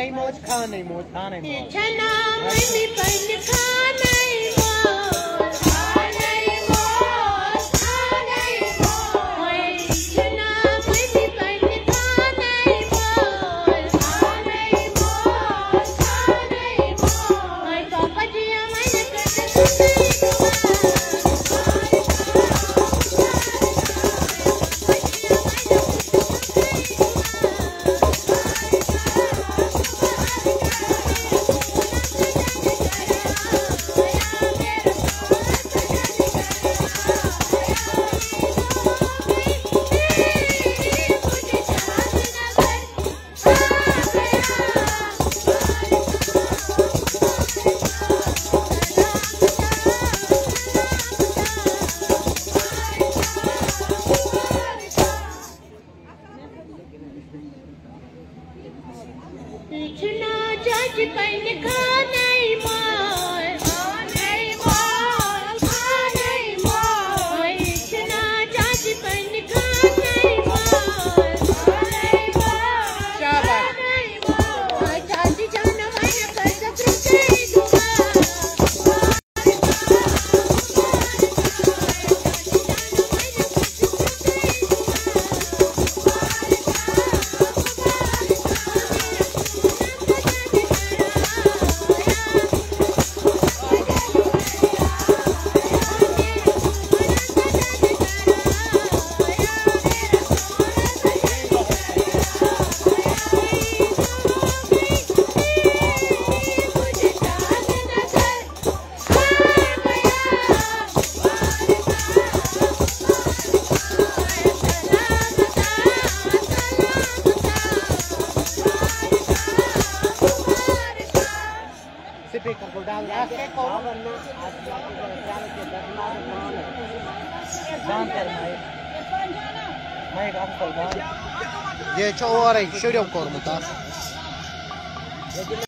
नहीं मोच खाने मोच खाने छना मनी पन खाने मोच खाने मोच खाने मोच छना मनी पन खाने मोच खाने मोच खाने मोच तो पजिया मन कर छना जज पन खाने मोच खाने मोच खाने मोच छना जज पन खाने मोच खाने मोच खाने मोच चाची जान मन कर सके दुआ स्पीकर को डाल के कौन बनना आज के जान कर मैं काम कर ये चो और शुरू कर मुता